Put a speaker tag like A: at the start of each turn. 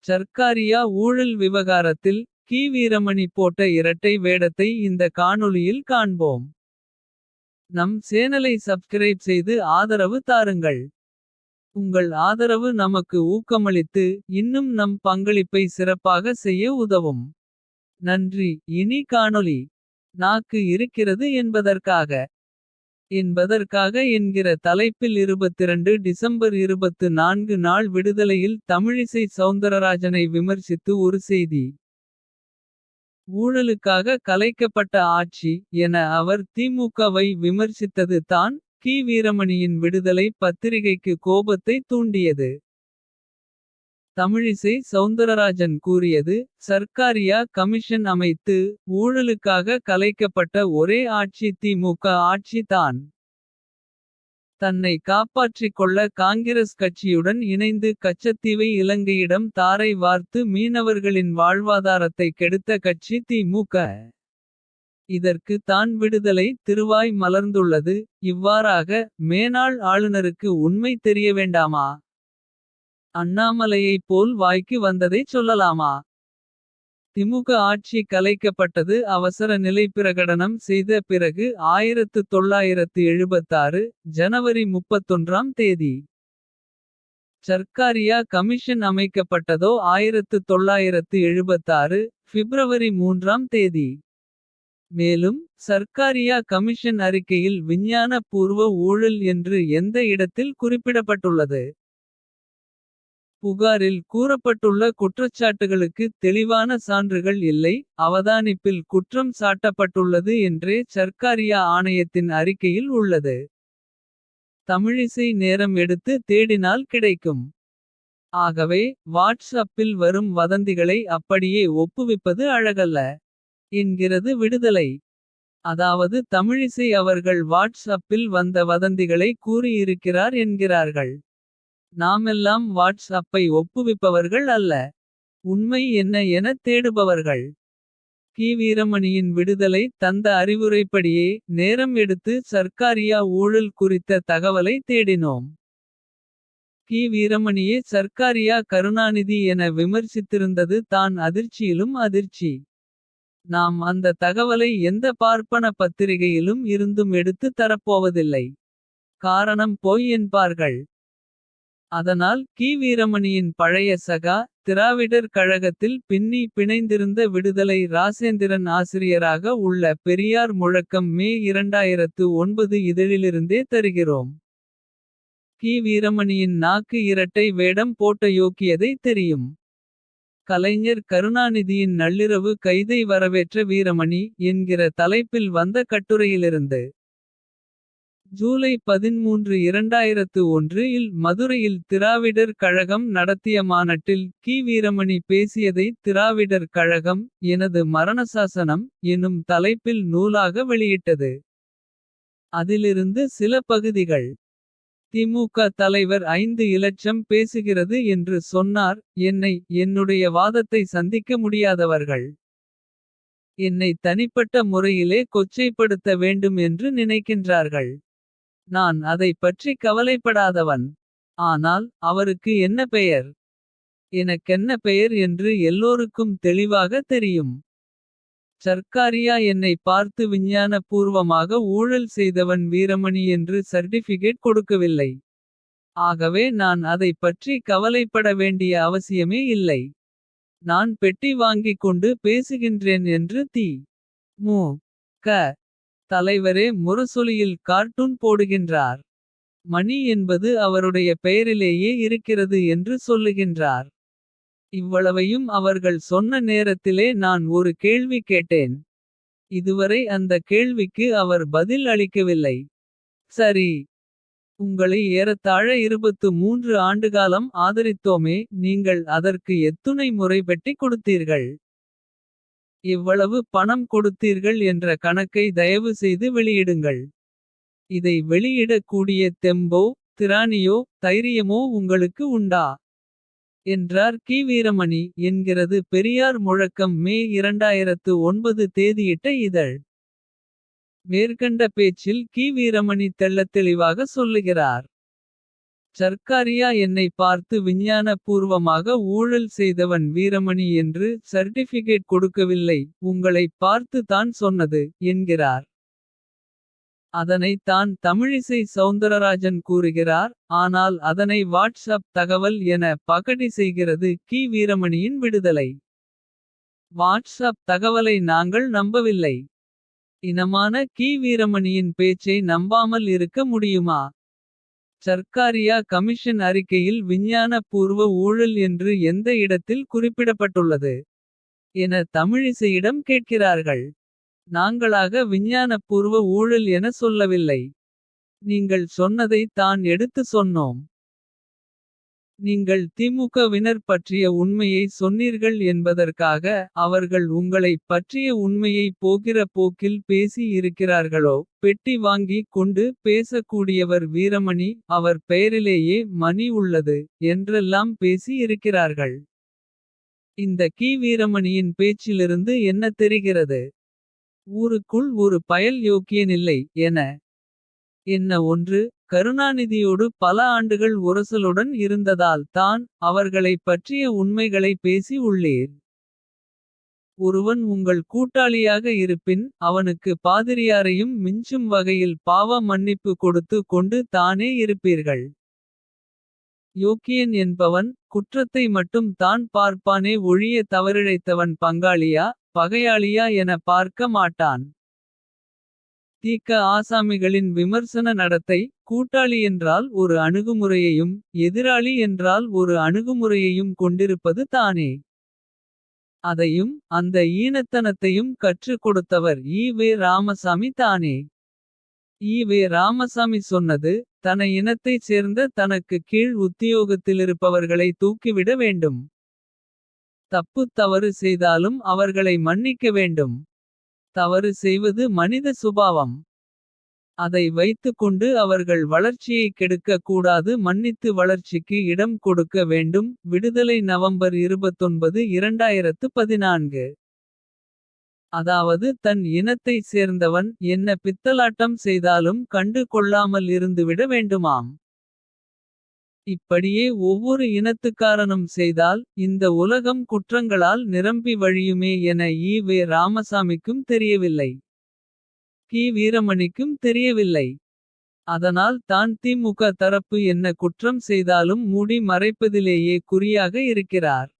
A: சர்க்காரியா ஊழல் விவகாரத்தில் கி. வீரமணி போட்ட இரட்டை வேடத்தை இந்த காணொளியில் காண்போம். நம் சேனலை சப்ஸ்கிரைப் செய்து ஆதரவு தாருங்கள். உங்கள் ஆதரவு நமக்கு ஊக்கமளித்து இன்னும் நம் பங்களிப்பை சிறப்பாக செய்ய உதவும். நன்றி. இனி காணொளி. நாக்கு இருக்கிறது என்பதற்காக என்கிற தலைப்பில் 22 டிசம்பர் 24 நாள் விடுதலையில் தமிழிசை சௌந்தரராஜனை விமர்சித்து ஒரு செய்தி. ஊழலுக்காக கலைக்கப்பட்ட ஆட்சி என அவர் திமுகவை விமர்சித்தது தான். கி. வீரமணியின் விடுதலை பத்திரிகைக்கு கோபத்தை தூண்டியது. தமிழிசை சௌந்தரராஜன் கூறியது. சர்க்காரியா கமிஷன் அமைத்து ஊழலுக்காக கலைக்கப்பட்ட ஒரே ஆட்சி திமுக ஆட்சி தான். தன்னை காப்பாற்றிக் கொள்ள காங்கிரஸ் கட்சியுடன் இணைந்து கச்சத்தீவை இலங்கையிடம் தாரை வார்த்து மீனவர்களின் வாழ்வாதாரத்தை கெடுத்த கட்சி திமுக. இதற்கு தான் விடுதலை திருவாய் மலர்ந்துள்ளது. இவ்வாறாக மேனாள் ஆளுநருக்கு உண்மை தெரிய வேண்டாமா? அண்ணாமலையைப் போல் வாய்க்கு வந்ததைச் சொல்லலாமா? திமுக ஆட்சி கலைக்கப்பட்டது அவசர நிலை பிரகடனம் செய்த பிறகு 1976 ஜனவரி 31ஆம் தேதி. சர்க்காரியா கமிஷன் அமைக்கப்பட்டதோ 1976 பிப்ரவரி 3ஆம் தேதி. மேலும் சர்க்காரியா கமிஷன் அறிக்கையில் விஞ்ஞான பூர்வ ஊழல் என்று எந்த இடத்தில் குறிப்பிடப்பட்டுள்ளது? புகாரில் கூறப்பட்டுள்ள குற்றச்சாட்டுகளுக்கு தெளிவான சான்றுகள் இல்லை. அவதானிப்பில் குற்றம் சாட்டப்பட்டுள்ளது என்றே சர்க்காரியா ஆணையத்தின் அறிக்கையில் உள்ளது. தமிழிசை நேரம் எடுத்து தேடினால் கிடைக்கும். ஆகவே வாட்ஸ் அப்பில் வரும் வதந்திகளை அப்படியே ஒப்புவிப்பது அழகல்ல என்கிறது விடுதலை. அதாவது தமிழிசை அவர்கள் வாட்ஸ் அப்பில் வந்த வதந்திகளை கூறியிருக்கிறார் என்கிறார்கள். நாமெல்லாம் வாட்ஸ் அப்பை ஒப்புவிப்பவர்கள் அல்ல. உண்மை என்ன என தேடுபவர்கள். கி. வீரமணியின் விடுதலை தந்த அறிவுரைப்படியே நேரம் எடுத்து சர்க்காரியா ஊழல் குறித்த தகவலை தேடினோம். கி. வீரமணியே சர்க்காரியா கருணாநிதி என விமர்சித்திருந்தது தான் அதிர்ச்சியிலும் அதிர்ச்சி. நாம் அந்த தகவலை எந்த பார்ப்பன பத்திரிகையிலும் இருந்தும் எடுத்து தரப்போவதில்லை. காரணம் பொய் என்பார்கள். அதனால் கி. வீரமணியின் பழைய சகா. திராவிடர் கழகத்தில் பின்னி பிணைந்திருந்த விடுதலை ராசேந்திரன் ஆசிரியராக உள்ள பெரியார் முழக்கம் மே 2009 இதழிலிருந்தே தருகிறோம். கி. வீரமணியின் நாக்கு இரட்டை வேடம் போட்ட யோக்கியதை தெரியும். கலைஞர் கருணாநிதியின் நள்ளிரவு கைதை வரவேற்ற வீரமணி என்கிற தலைப்பில் வந்த கட்டுரையிலிருந்து. ஜூலை 13 2001 இல் மதுரையில் திராவிடர் கழகம் நடத்திய மாநாட்டில் கி. வீரமணி பேசியதை திராவிடர் கழகம் எனது மரணசாசனம் எனும் தலைப்பில் நூலாக வெளியிட்டது. அதிலிருந்து சில பகுதிகள். திமுக தலைவர் 5 இலட்சம் பேசுகிறது என்று சொன்னார். என்னுடைய வாதத்தை சந்திக்க முடியாதவர்கள். என்னை தனிப்பட்ட முறையிலே கொச்சைப்படுத்த வேண்டும் என்று நினைக்கின்றார்கள். நான் அதைப் பற்றி கவலைப்படாதவன். ஆனால் அவருக்கு என்ன பெயர்? எனக்கென்ன பெயர் என்று எல்லோருக்கும் தெளிவாக தெரியும். சர்க்காரியா என்னை பார்த்து விஞ்ஞான பூர்வமாக ஊழல் செய்தவன் வீரமணி என்று சர்டிபிகேட் கொடுக்கவில்லை. ஆகவே நான் அதைப் பற்றி கவலைப்பட வேண்டிய அவசியமே இல்லை. நான் பெட்டி வாங்கிக் கொண்டு பேசுகின்றேன் என்று தி. மு. க. தலைவரே முரசொலியில் கார்ட்டூன் போடுகின்றார். மணி என்பது அவருடைய பெயரிலேயே இருக்கிறது என்று சொல்லுகின்றார். இவ்வளவையும் அவர்கள் சொன்ன நேரத்திலே நான் ஒரு கேள்வி கேட்டேன். இதுவரை அந்த கேள்விக்கு அவர் பதில் அளிக்கவில்லை. சரி. உங்களை ஏறத்தாழ 23 ஆண்டுகாலம் ஆதரித்தோமே. நீங்கள் அதற்கு எத்துணை முறை பெட்டி கொடுத்தீர்கள்? எவ்வளவு பணம் கொடுத்தீர்கள் என்ற கணக்கை தயவு செய்து வெளியிடுங்கள். இதை வெளியிடக் கூடிய தெம்போ திராணியோ தைரியமோ உங்களுக்கு உண்டா? என்றார் கி. வீரமணி என்கிறது பெரியார் முழக்கம் மே 2009 தேதியிட்ட இதழ். மேற்கண்ட பேச்சில் கி. வீரமணி தெள்ளத்தெளிவாக சொல்லுகிறார். சர்க்காரியா என்னை பார்த்து விஞ்ஞான பூர்வமாக ஊழல் செய்தவன் வீரமணி என்று சர்டிபிகேட் கொடுக்கவில்லை. உங்களைப் பார்த்து தான் சொன்னது என்கிறார். அதனை தான் தமிழிசை சௌந்தரராஜன் கூறுகிறார். ஆனால் அதனை வாட்ஸ்அப் தகவல் என பகடி செய்கிறது கி. வீரமணியின் விடுதலை. வாட்ஸ்அப் தகவலை நாங்கள் நம்பவில்லை. இனமான கி. வீரமணியின் பேச்சை நம்பாமல் இருக்க முடியுமா? சர்க்காரியா கமிஷன் அறிக்கையில் விஞ்ஞான பூர்வ ஊழல் என்று எந்த இடத்தில் குறிப்பிடப்பட்டுள்ளது என தமிழிசையிடம் கேட்கிறார்கள். நாங்களாக விஞ்ஞானபூர்வ ஊழல் என சொல்லவில்லை. நீங்கள் சொன்னதை தான் எடுத்து சொன்னோம். நீங்கள் திமுகவினர் பற்றிய உண்மையை சொன்னீர்கள் என்பதற்காக. அவர்கள் உங்களைப் பற்றிய உண்மையை போகிற போக்கில் பேசி இருக்கிறார்களோ. பெட்டி வாங்கி கொண்டு பேசக்கூடியவர் வீரமணி. அவர் பெயரிலேயே மணி உள்ளது என்றெல்லாம் பேசி இருக்கிறார்கள். இந்த கி. வீரமணியின் பேச்சிலிருந்து என்ன தெரிகிறது? ஊருக்குள் ஒரு பயல் யோக்கியனில்லை என. என்ன ஒன்று. கருணாநிதியோடு பல ஆண்டுகள் உரசலுடன் இருந்ததால் தான். அவர்களைப் பற்றிய உண்மைகளை பேசி உள்ளீர். ஒருவன் உங்கள் கூட்டாளியாக இருப்பின். அவனுக்கு பாதிரியாரையும் மிஞ்சும் வகையில் பாவ மன்னிப்பு கொடுத்து கொண்டு தானே இருப்பீர்கள். யோக்கியன் என்பவன் குற்றத்தை மட்டும் தான் பார்ப்பானே ஒழிய தவறிழைத்தவன் பங்காளியா. பகையாளியா என பார்க்க மாட்டான். தீக்க ஆசாமிகளின் விமர்சன நடத்தை. கூட்டாளி என்றால் ஒரு அணுகுமுறையையும். எதிராளி என்றால் ஒரு அணுகுமுறையையும் கொண்டிருப்பது தானே. அதையும் அந்த ஈனத்தனத்தையும் கற்றுக் கொடுத்தவர் ஈ. ராமசாமி தானே. ஈ. ராமசாமி சொன்னது. தன இனத்தைச் சேர்ந்த தனக்கு கீழ் உத்தியோகத்திலிருப்பவர்களை தூக்கிவிட வேண்டும். தப்பு தவறு செய்தாலும் அவர்களை மன்னிக்க வேண்டும். தவறு செய்வது மனித சுபாவம். அதை வைத்துக்கொண்டு அவர்கள் வளர்ச்சியை கெடுக்க கூடாது. மன்னித்து வளர்ச்சிக்கு இடம் கொடுக்க வேண்டும். விடுதலை நவம்பர் 29 2014. அதாவது தன் இனத்தை சேர்ந்தவன் என்ன பித்தலாட்டம் செய்தாலும் கண்டு கொள்ளாமல் இருந்துவிட வேண்டுமாம். இப்படியே ஒவ்வொரு இனத்துக்காரனும் செய்தால். இந்த உலகம் குற்றங்களால் நிரம்பி வழியுமே என ஈ. ராமசாமிக்கும் தெரியவில்லை. கி. வீரமணிக்கும் தெரியவில்லை. அதனால் தான் திமுக தரப்பு என்ன குற்றம் செய்தாலும் மூடி மறைப்பதிலேயே குறியாக இருக்கிறார்.